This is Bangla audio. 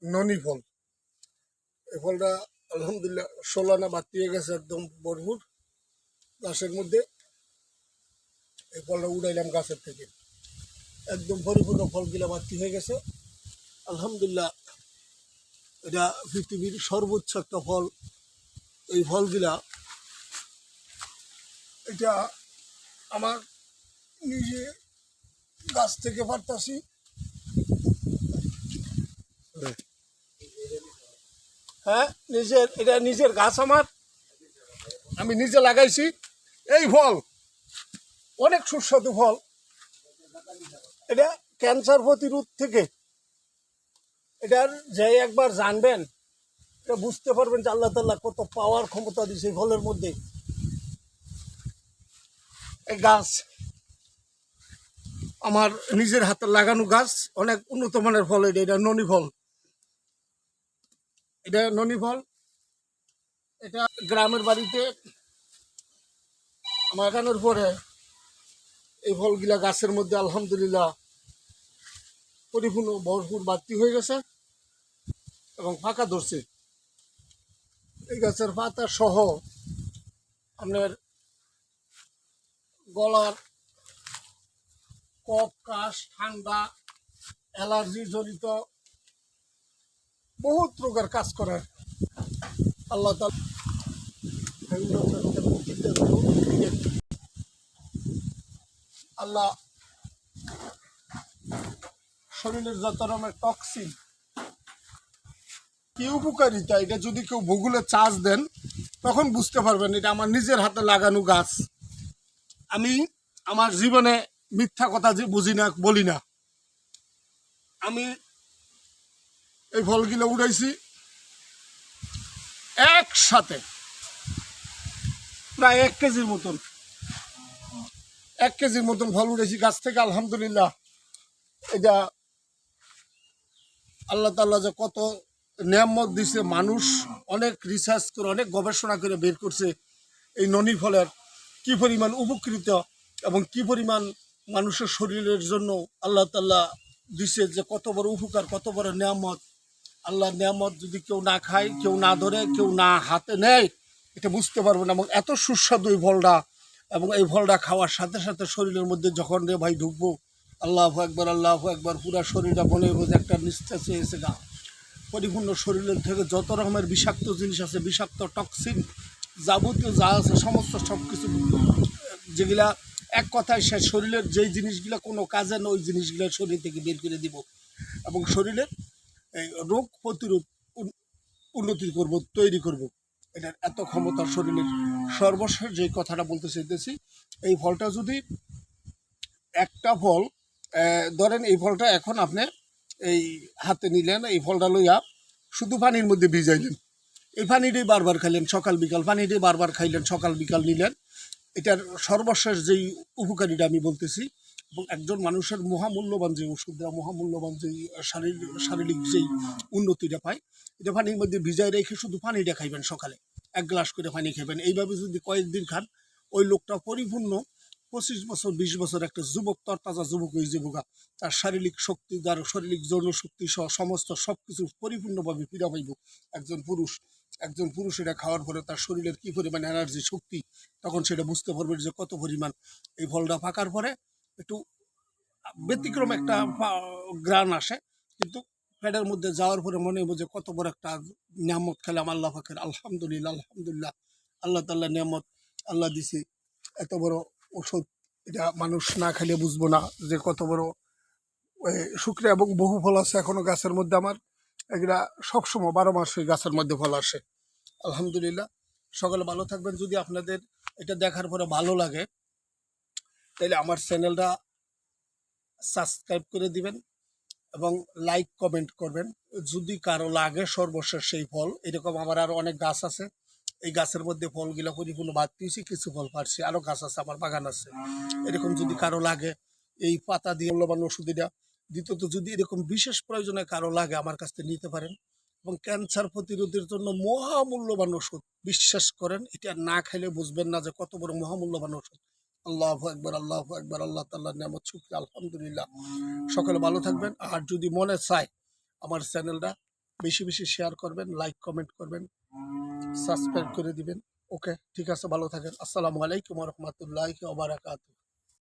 ননি ফল। এই ফলটা আলহামদুলিল্লাহ 16 আনা বাড়তি হয়ে গেছে, একদম ভরপুর গাছের মধ্যে। এই ফলটা উড়াইলাম গাছের থেকে, একদম পরিপূর্ণ ফলগুলা বাড়তি হয়ে গেছে আলহামদুলিল্লাহ। এটা পৃথিবীর সর্বোচ্চ একটা ফল। এই ফলগুলা এটা আমার নিজে গাছ থেকে পারতাছি। হ্যাঁ, এটা নিজের গাছ আমার, আমি নিজে লাগাইছি। এই ফল অনেক সুস্বাদু ফল। এটা ক্যান্সার প্রতিরোধ থেকে, এটার যে একবার জানবেন এটা বুঝতে পারবেন যে আল্লাহ তাআলা কত পাওয়ার ক্ষমতা দিয়েছে এই ফলের মধ্যে। এই গাছ আমার নিজের হাতে লাগানো গাছ, অনেক উন্নত মানের ফল। এটা ননি ফল। এটা ননি ফল। এটা গ্রামের বাড়িতে লাগানোর পরে এই ফলগুলা গাছের মধ্যে আলহামদুলিল্লাহ পরিপূর্ণ ভরপুর বাড়তি হয়ে গেছে এবং ফাঁকা ধরছে। এই গাছের পাতা সহ আপনার গলার কফ, কাশ, ঠান্ডা, অ্যালার্জি জনিত বহুত রোগের কাজ করে আল্লাহ তাআলা। আল্লাহ শরীরের যত রকমের টক্সিন, কি উপকারিতা, এটা যদি কেউ ভূগোলে চার্জ দেন তখন বুঝতে পারবেন এটা আমার নিজের হাতে লাগানো গাছ। আমি আমার জীবনে মিথ্যা কথা যে বুঝি না, বলি না। আমি এই ফলগুলো উড়াইছি একসাথে প্রায় 1 কেজির মতন, 1 কেজির মতন ফল উড়েছি গাছ থেকে আলহামদুলিল্লাহ। এটা আল্লাহ তাআলা যে কত নিয়ামত দিছে, মানুষ অনেক রিসার্চ করে, অনেক গবেষণা করে বের করছে এই ননি ফলের কি পরিমাণ উপকৃত এবং কি পরিমাণ মানুষের শরীরের জন্য আল্লাহ তাআলা দিছে, যে কত বড় উপকার, কত বড় নিয়ামত। আল্লাহর নিয়ামত যদি কেউ না খায়, কেউ না ধরে, কেউ না হাতে নেয়, এটা বুঝতে পারবে না। এবং এত সুস্বাদু এই ফলটা, এবং এই ফলটা খাওয়ার সাথে সাথে শরীরের মধ্যে যখন রে ভাই ঢুকবো, আল্লাহু আকবার, আল্লাহু আকবার, পুরা শরীরটা মনে হবে একটা নিঃশ্বাস হয়েছে গা। পরিপূর্ণ শরীরের থেকে যত রকমের বিষাক্ত জিনিস আছে, বিষাক্ত টক্সিন যাবতীয় যা আছে সমস্ত সব কিছু, যেগুলা এক কথায় সে শরীরের যেই জিনিসগুলা কোনো কাজে না, ওই জিনিসগুলা শরীর থেকে বের করে দিব এবং শরীরের এই রোগ প্রতিরোধ উন্নতি করব, তৈরি করব। এটার এত ক্ষমতা শরীরের। সর্বশেষ যে কথাটা বলতে চাইতেছি, এই ফলটা যদি একটা ফল ধরেন, এই ফলটা এখন আপনি এই হাতে নিলেন, এই ফলটা লইয়া শুধু পানির মধ্যে ভিজাইলেন, এই পানিটাই বারবার খাইলেন, সকাল বিকাল পানিটাই বারবার খাইলেন, সকাল বিকাল নিলেন। এটার সর্বশেষ যেই উপকারিতা আমি বলতেছি, এবং একজন মানুষের মহামূল্যবান যে ওষুধটা, মহামূল্যবান যেই শারীরিক যেই উন্নতিটা পায়, এটা পানির মধ্যে ভিজাই রেখে শুধু পানিটা খাইবেন, সকালে 1 গ্লাস করে পানি খাইবেন। এইভাবে যদি কয়েকদিন খান, ওই লোকটা পরিপূর্ণ 25 বছর 20 বছর একটা যুবক, তরতাজা যুবক হয়ে যাবো। তার শারীরিক শক্তি, তার শারীরিক যৌন শক্তি সহ সমস্ত সব কিছু পরিপূর্ণভাবে ফিরে পাইব একজন পুরুষ। একজন পুরুষ এটা খাওয়ার পরে তার শরীরের কী পরিমাণ এনার্জি, শক্তি, তখন সেটা বুঝতে পারবে যে কত পরিমাণ। এই ফলটা পাকার পরে একটু ব্যতিক্রম একটা গ্রান আসে, কিন্তু পেটের মধ্যে যাওয়ার পরে মনে হবে যে কত বড় একটা নিয়ামত খেলাম আল্লাহ পাকের। আলহামদুলিল্লাহ, আলহামদুলিল্লাহ, আল্লাহ তাআলা নিয়ামত আল্লাহ দিছে এত বড় ওষুধ। এটা মানুষ না খেলে বুঝবো না যে কত বড় শুকরিয়া। এবং বহু ফল আছে এখনো গাছের মধ্যে আমার, এগুলা সবসময় 12 মাস ওই গাছের মধ্যে ফল আসে আলহামদুলিল্লাহ। সকলে ভালো থাকবেন। যদি আপনাদের এটা দেখার পরে ভালো লাগে তাহলে আমার চ্যানেলটা সাবস্ক্রাইব করে দিবেন এবং লাইক কমেন্ট করবেন। যদি কারো লাগে সর্বশেষ সেই ফল, এরকম আমার আরও অনেক গাছ আছে, এই গাছের মধ্যে ফলগুলো পরিপূর্ণ বাড়তি হয়েছে, কিছু ফল পারছি, আরও গাছ আছে, আমার বাগান আছে। এরকম যদি কারো লাগে এই পাতা দিয়ে মূল্যবান ওষুধ এটা। দ্বিতীয়ত যদি এরকম বিশেষ প্রয়োজনে কারো লাগে, আমার কাছ থেকে নিতে পারেন। এবং ক্যান্সার প্রতিরোধের জন্য মহামূল্যবান ওষুধ, বিশ্বাস করেন এটা না খাইলে বুঝবেন না যে কত বড় মহামূল্যবান ওষুধ। আল্লাহু আকবার, আল্লাহু আকবার, আল্লাহ তাআলার নিয়ামত, শুকরিয়া, আলহামদুলিল্লাহ। সকলে ভালো থাকবেন। আর যদি মনে চায় আমার চ্যানেলটা বেশি বেশি শেয়ার করবেন, লাইক কমেন্ট করবেন, সাবস্ক্রাইব করে দিবেন। ওকে, ঠিক আছে, ভালো থাকেন। আসসালামু আলাইকুম ওয়া রাহমাতুল্লাহি ওয়া বারাকাতুহু।